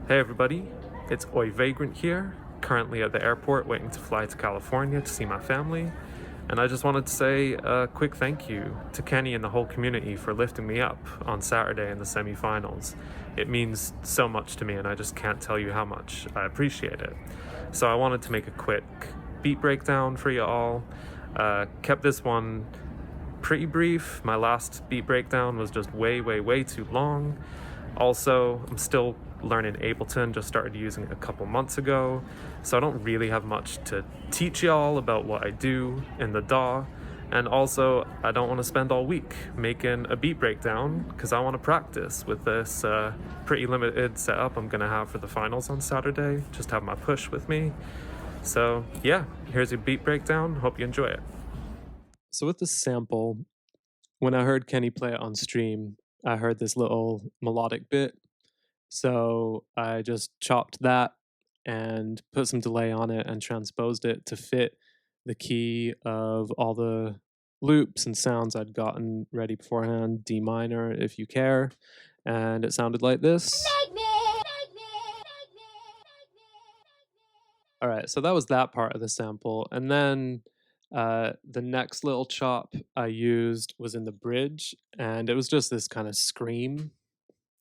Hey everybody, it's Vagrant here, currently at the airport waiting to fly to California to see my family, and I just wanted to say a quick thank you to Kenny and the whole community for lifting me up on Saturday in the semifinals. It means so much to me and I just can't tell you how much I appreciate it. So I wanted to make a quick beat breakdown for you all. Kept this one pretty brief. My last beat breakdown was just way too long. Also, I'm still learning Ableton, just started using it a couple months ago, so I don't really have much to teach y'all about what I do in the DAW, and also I don't want to spend all week making a beat breakdown because I want to practice with this pretty limited setup I'm gonna have for the finals on Saturday. Just have my push with me. So yeah, here's your beat breakdown, hope you enjoy it. So with this sample, when I heard Kenny play it on stream, I heard this little melodic bit. So I just chopped that and put some delay on it and transposed it to fit the key of all the loops and sounds I'd gotten ready beforehand, D minor if you care. And it sounded like this. All right, so that was that part of the sample. And then the next little chop I used was in the bridge, and it was just this kind of scream.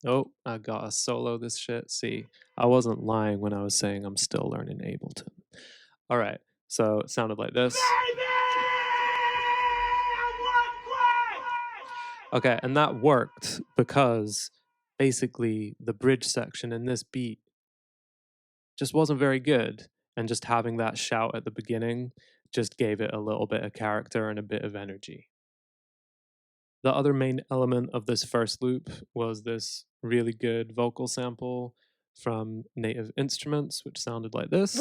Oh, I got a solo this shit. See, I wasn't lying when I was saying I'm still learning Ableton. All right, so it sounded like this. Okay, and that worked because basically the bridge section in this beat just wasn't very good, and just having that shout at the beginning just gave it a little bit of character and a bit of energy. The other main element of this first loop was this really good vocal sample from Native Instruments, which sounded like this.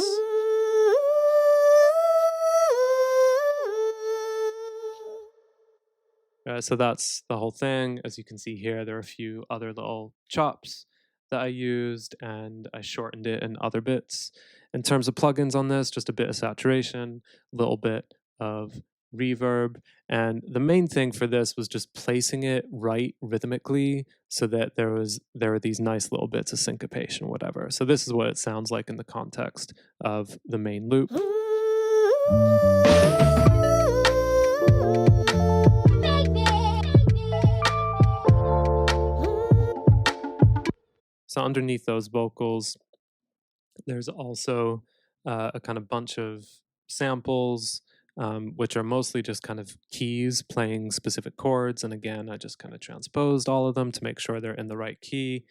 So that's the whole thing. As you can see here, there are a few other little chops that I used, and I shortened it in other bits. In terms of plugins on this, just a bit of saturation, a little bit of reverb, and the main thing for this was just placing it right rhythmically so that there were these nice little bits of syncopation, whatever. So this is what it sounds like in the context of the main loop. So underneath those vocals, there's also a kind of bunch of samples, which are mostly just kind of keys playing specific chords. And again, I just kind of transposed all of them to make sure they're in the right key,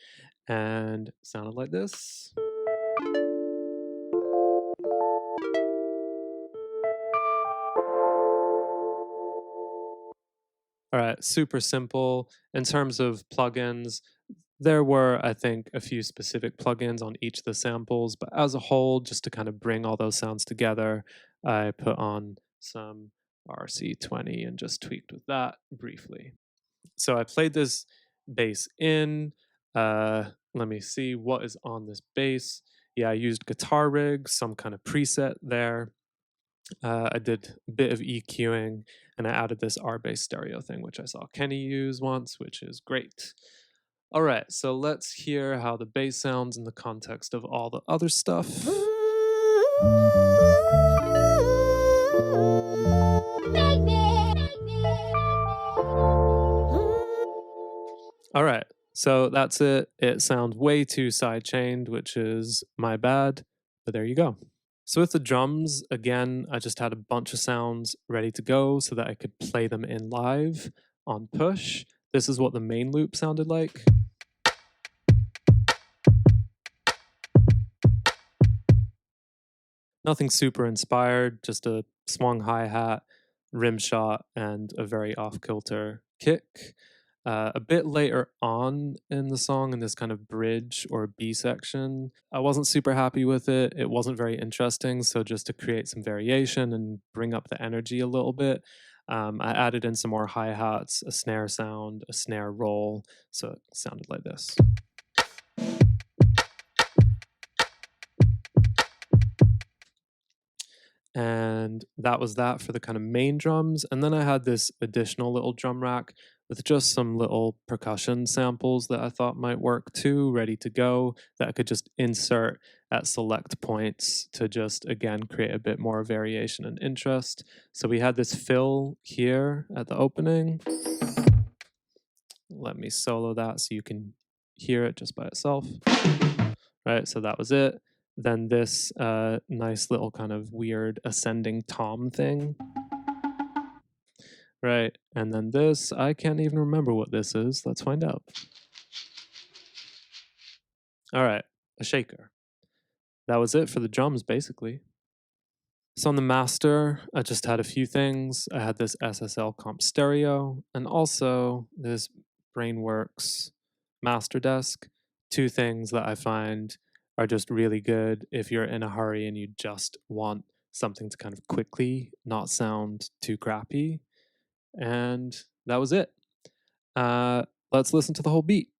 and it sounded like this. All right, super simple. In terms of plugins, there were, I think, a few specific plugins on each of the samples, but as a whole, just to kind of bring all those sounds together, I put on some RC20 and just tweaked with that briefly. So I played this bass in. Let me see what is on this bass. Yeah, I used guitar rig, some kind of preset there. I did a bit of EQing, and I added this R-bass stereo thing, which I saw Kenny use once, which is great. All right, so let's hear how the bass sounds in the context of all the other stuff. All right, so that's it. It sounds way too sidechained, which is my bad, but there you go. So with the drums, again, I just had a bunch of sounds ready to go so that I could play them in live on push. This is what the main loop sounded like. Nothing super inspired, just a swung hi-hat, rim shot, and a very off-kilter kick. A bit later on in the song, in this kind of bridge or B section, I wasn't super happy with it. It wasn't very interesting, so just to create some variation and bring up the energy a little bit, I added in some more hi-hats, a snare sound, a snare roll, so it sounded like this. And that was that for the kind of main drums. And then I had this additional little drum rack, with just some little percussion samples that I thought might work too, ready to go, that I could just insert at select points to just, again, create a bit more variation and interest. So we had this fill here at the opening. Let me solo that so you can hear it just by itself. Right, so that was it. Then this nice little kind of weird ascending tom thing. Right, and then this, I can't even remember what this is. Let's find out. All right, a shaker. That was it for the drums, basically. So on the master, I just had a few things. I had this SSL comp stereo, and also this Brainworks master desk. Two things that I find are just really good if you're in a hurry and you just want something to kind of quickly not sound too crappy. And that was it. Let's listen to the whole beat.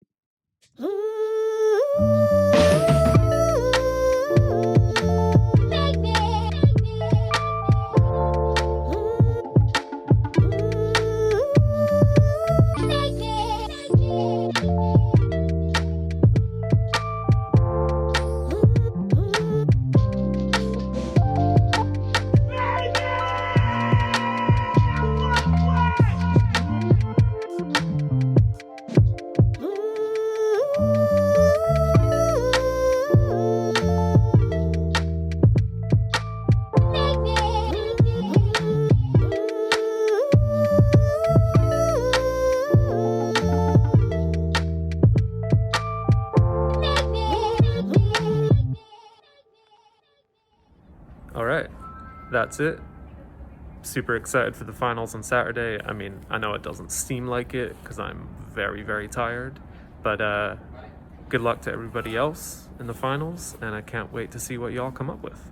All right, that's it. Super excited for the finals on Saturday. I mean, I know it doesn't seem like it because I'm very, very tired, but good luck to everybody else in the finals, and I can't wait to see what y'all come up with.